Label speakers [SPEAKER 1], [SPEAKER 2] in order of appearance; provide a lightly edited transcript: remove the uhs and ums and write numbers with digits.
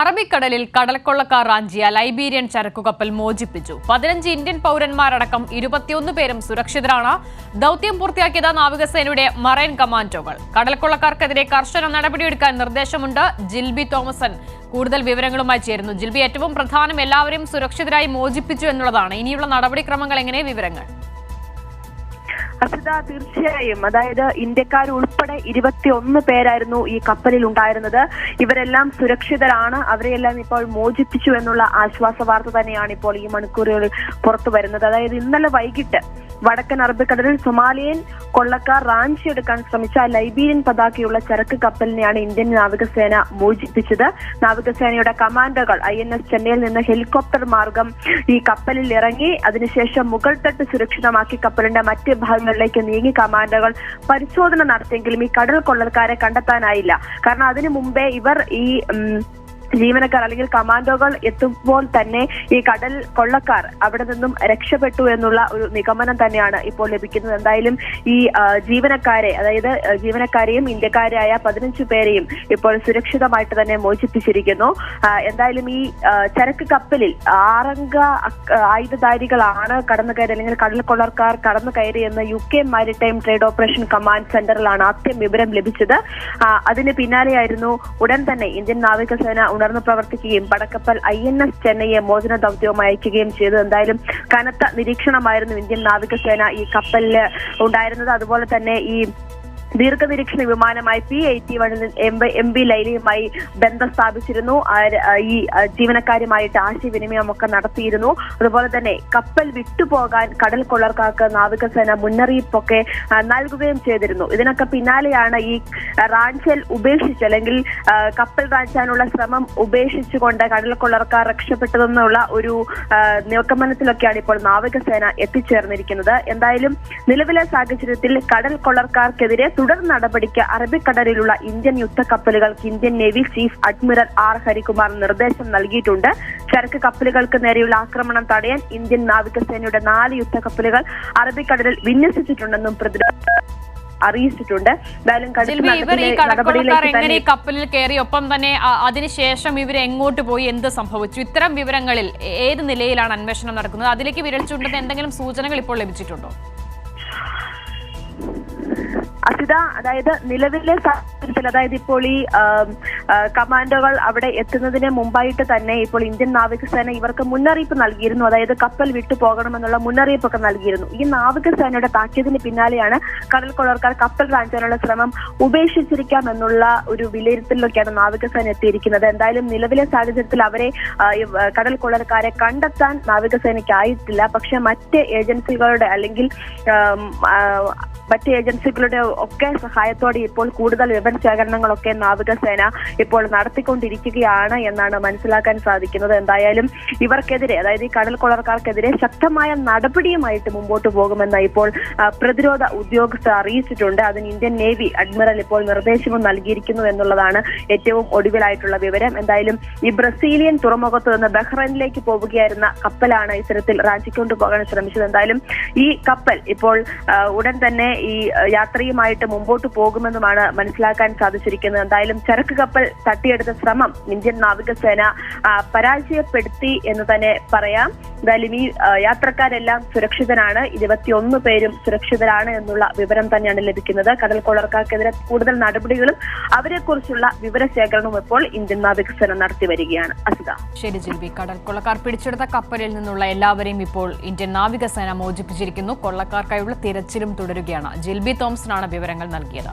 [SPEAKER 1] അറബിക്കടലിൽ കടൽക്കൊള്ളക്കാർ റാഞ്ചിയ ലൈബീരിയൻ ചരക്കുകപ്പൽ മോചിപ്പിച്ചു. 15 ഇന്ത്യൻ പൗരന്മാരടക്കം 21 പേരും സുരക്ഷിതരാണ്. ദൌത്യം പൂർത്തിയാക്കിയത് നാവികസേനയുടെ മറൈൻ കമാൻഡോകൾ. കടൽക്കൊള്ളക്കാർക്കെതിരെ കർശന നടപടിയെടുക്കാൻ നിർദ്ദേശമുണ്ട്. ജിൽബി തോമസൻ കൂടുതൽ വിവരങ്ങളുമായി ചേരുന്നു. ജിൽബി, ഏറ്റവും പ്രധാനം എല്ലാവരെയും സുരക്ഷിതരായി മോചിപ്പിച്ചു എന്നുള്ളതാണ്. ഇനിയുള്ള നടപടിക്രമങ്ങൾ എങ്ങനെ? വിവരങ്ങൾ.
[SPEAKER 2] അസിത, തീർച്ചയായും അതായത് ഇന്ത്യക്കാർ ഉൾപ്പെടെ 21 പേരായിരുന്നു ഈ കപ്പലിൽ ഉണ്ടായിരുന്നത്. ഇവരെല്ലാം സുരക്ഷിതരാണ്. അവരെയെല്ലാം ഇപ്പോൾ മോചിപ്പിച്ചു എന്നുള്ള ആശ്വാസ വാർത്ത തന്നെയാണ് ഇപ്പോൾ ഈ മണിക്കൂറുകളിൽ പുറത്തു വരുന്നത്. അതായത് ഇന്നലെ വൈകിട്ട് വടക്കൻ അറബിക്കടലിൽ സൊമാലിയൻ കൊള്ളക്കാർ റാഞ്ചിയെടുക്കാൻ ശ്രമിച്ച ലൈബീരിയൻ പതാകയുള്ള ചരക്ക് കപ്പലിനെയാണ് ഇന്ത്യൻ നാവികസേന മോചിപ്പിച്ചത്. നാവികസേനയുടെ കമാൻഡോകൾ INS ചെന്നൈയിൽ നിന്ന് ഹെലികോപ്റ്റർ മാർഗം ഈ കപ്പലിൽ ഇറങ്ങി അതിനുശേഷം മുകൾ തട്ട് സുരക്ഷിതമാക്കി കപ്പലിന്റെ മറ്റ് ഭാഗങ്ങളിലേക്ക് നീങ്ങി കമാൻഡോകൾ പരിശോധന നടത്തിയെങ്കിലും ഈ കടൽ കൊള്ളക്കാരെ കണ്ടെത്താനായില്ല. കാരണം അതിനു മുമ്പേ ഇവർ ഈ ജീവനക്കാർ അല്ലെങ്കിൽ കമാൻഡോകൾ എത്തുമ്പോൾ തന്നെ ഈ കടൽ കൊള്ളക്കാർ അവിടെ നിന്നും രക്ഷപ്പെട്ടു എന്നുള്ള ഒരു നിഗമനം തന്നെയാണ് ഇപ്പോൾ ലഭിക്കുന്നത്. എന്തായാലും ഈ ജീവനക്കാരെ, അതായത് ജീവനക്കാരെയും ഇന്ത്യക്കാരായ 15 പേരെയും ഇപ്പോൾ സുരക്ഷിതമായിട്ട് തന്നെ മോചിപ്പിച്ചിരിക്കുന്നു. എന്തായാലും ഈ ചരക്ക് കപ്പലിൽ 6 അംഗ ആയുധധാരികളാണ് കടന്നു കയറി അല്ലെങ്കിൽ കടൽ കൊള്ളക്കാർ കടന്നു കയറിയെന്ന് UK maritime trade operation command സെന്ററിലാണ് ആദ്യം വിവരം ലഭിച്ചത്. അതിന് പിന്നാലെയായിരുന്നു ഉടൻ തന്നെ ഇന്ത്യൻ നാവികസേന ഉണർന്നു പ്രവർത്തിക്കുകയും പടക്കപ്പൽ INS ചെന്നൈയെ മോചന ദൗത്യവുമായി അയക്കുകയും ചെയ്തു. എന്തായാലും കനത്ത നിരീക്ഷണമായിരുന്നു ഇന്ത്യൻ നാവികസേന ഈ കപ്പലിൽ ഉണ്ടായിരുന്നത്. അതുപോലെ തന്നെ ഈ ദീർഘനിരീക്ഷണ വിമാനമായി P-81 MV ലൈലയുമായി ബന്ധം സ്ഥാപിച്ചിരുന്നു. ഈ ജീവനക്കാരുമായിട്ട് ആശയവിനിമയമൊക്കെ നടത്തിയിരുന്നു. അതുപോലെ തന്നെ കപ്പൽ വിട്ടുപോകാൻ കടൽ കൊള്ളക്കാർക്ക് നാവികസേന മുന്നറിയിപ്പൊക്കെ നൽകുകയും ചെയ്തിരുന്നു. ഇതിനൊക്കെ പിന്നാലെയാണ് ഈ റാഞ്ചൽ ഉപേക്ഷിച്ച് അല്ലെങ്കിൽ കപ്പൽ റാഞ്ചാനുള്ള ശ്രമം ഉപേക്ഷിച്ചുകൊണ്ട് കടൽ കൊള്ളക്കാർ രക്ഷപ്പെട്ടതെന്നുള്ള ഒരു നിഗമനത്തിലൊക്കെയാണ് ഇപ്പോൾ നാവികസേന എത്തിച്ചേർന്നിരിക്കുന്നത്. എന്തായാലും നിലവിലെ സാഹചര്യത്തിൽ കടൽ കൊള്ളക്കാർക്കെതിരെ തുടർ നടപടിക്ക് അറബിക്കടലിലുള്ള ഇന്ത്യൻ യുദ്ധക്കപ്പലുകൾക്ക് Indian navy chief admiral R Harikumar നിർദ്ദേശം നൽകിയിട്ടുണ്ട്. ചരക്ക് കപ്പലുകൾക്ക് നേരെയുള്ള ആക്രമണം തടയാൻ ഇന്ത്യൻ നാവികസേനയുടെ 4 യുദ്ധക്കപ്പലുകൾ അറബിക്കടലിൽ വിന്യസിച്ചിട്ടുണ്ടെന്നും അറിയിച്ചിട്ടുണ്ട്.
[SPEAKER 1] എങ്ങനെ കപ്പലിൽ കയറി, ഒപ്പം തന്നെ അതിനുശേഷം ഇവർ എങ്ങോട്ട് പോയി, എന്ത് സംഭവിച്ചു, ഇത്തരം വിവരങ്ങളിൽ ഏത് നിലയിലാണ് അന്വേഷണം നടക്കുന്നത്? അതിലേക്ക് വിരൽ ചൂണ്ടുന്ന എന്തെങ്കിലും സൂചനകൾ ഇപ്പോൾ ലഭിച്ചിട്ടുണ്ടോ?
[SPEAKER 2] അസിത, അതായത് നിലവിലെ സാഹചര്യത്തിൽ, അതായത് ഇപ്പോൾ ഈ കമാൻഡോകൾ അവിടെ എത്തുന്നതിന് മുമ്പായിട്ട് തന്നെ ഇപ്പോൾ ഇന്ത്യൻ നാവികസേന ഇവർക്ക് മുന്നറിയിപ്പ് നൽകിയിരുന്നു. അതായത് കപ്പൽ വിട്ടു പോകണമെന്നുള്ള മുന്നറിയിപ്പൊക്കെ നൽകിയിരുന്നു. ഈ നാവികസേനയുടെ താക്കീതിന് പിന്നാലെയാണ് കടൽ കൊള്ളക്കാർ കപ്പൽ റാഞ്ചാനുള്ള ശ്രമം ഉപേക്ഷിച്ചിരിക്കാം എന്നുള്ള ഒരു വിലയിരുത്തലിലൊക്കെയാണ് നാവികസേന എത്തിയിരിക്കുന്നത്. എന്തായാലും നിലവിലെ സാഹചര്യത്തിൽ അവരെ കടൽ കൊള്ളക്കാരെ കണ്ടെത്താൻ നാവികസേനയ്ക്കായിട്ടില്ല. പക്ഷെ മറ്റ് ഏജൻസികളുടെ അല്ലെങ്കിൽ മറ്റ് ഏജൻസികളുടെ ഒക്കെ സഹായത്തോടെ ഇപ്പോൾ കൂടുതൽ വിവരശേഖരണങ്ങളൊക്കെ നാവികസേന ഇപ്പോൾ നടത്തിക്കൊണ്ടിരിക്കുകയാണ് എന്നാണ് മനസ്സിലാക്കാൻ സാധിക്കുന്നത്. എന്തായാലും ഇവർക്കെതിരെ, അതായത് ഈ കടൽ കൊള്ളക്കാർക്കെതിരെ ശക്തമായ നടപടിയുമായിട്ട് മുമ്പോട്ട് പോകുമെന്ന് ഇപ്പോൾ പ്രതിരോധ ഉദ്യോഗസ്ഥർ അറിയിച്ചിട്ടുണ്ട്. അതിന് ഇന്ത്യൻ നേവി അഡ്മിറൽ ഇപ്പോൾ നിർദ്ദേശവും നൽകിയിരിക്കുന്നു എന്നുള്ളതാണ് ഏറ്റവും ഒടുവിലായിട്ടുള്ള വിവരം. എന്തായാലും ഈ ബ്രസീലിയൻ തുറമുഖത്ത് നിന്ന് ബഹ്റൈനിലേക്ക് പോവുകയായിരുന്ന കപ്പലാണ് ഇത്തരത്തിൽ റാഞ്ചിക്കൊണ്ടു പോകാൻ ശ്രമിച്ചത്. എന്തായാലും ഈ കപ്പൽ ഇപ്പോൾ ഉടൻ തന്നെ ഈ യാത്രയുമായിട്ട് മുമ്പോട്ട് പോകുമെന്നുമാണ് മനസ്സിലാക്കാൻ സാധിച്ചിരിക്കുന്നത്. എന്തായാലും ചരക്ക് കപ്പൽ തട്ടിയെടുത്ത ശ്രമം ഇന്ത്യൻ നാവികസേന പരാജയപ്പെടുത്തി എന്ന് തന്നെ പറയാം. എന്തായാലും ഈ യാത്രക്കാരെല്ലാം സുരക്ഷിതരാണ്. 21 പേരും സുരക്ഷിതരാണ് എന്നുള്ള വിവരം തന്നെയാണ് ലഭിക്കുന്നത്. കടൽ കൊള്ളക്കാർക്കെതിരെ കൂടുതൽ നടപടികളും അവരെക്കുറിച്ചുള്ള വിവരശേഖരണവും ഇപ്പോൾ ഇന്ത്യൻ നാവികസേന നടത്തി വരികയാണ്. അസിത.
[SPEAKER 1] ശരി ജിൽബി, കടൽ കൊള്ളക്കാർ പിടിച്ചെടുത്ത കപ്പലിൽ നിന്നുള്ള എല്ലാവരെയും ഇപ്പോൾ ഇന്ത്യൻ നാവികസേന മോചിപ്പിച്ചിരിക്കുന്നു. കൊള്ളക്കാർക്കായുള്ള തിരച്ചിലും തുടരുകയാണ്. ജിൽബി തോമസിനാണ് വിവരങ്ങൾ നൽകിയത്.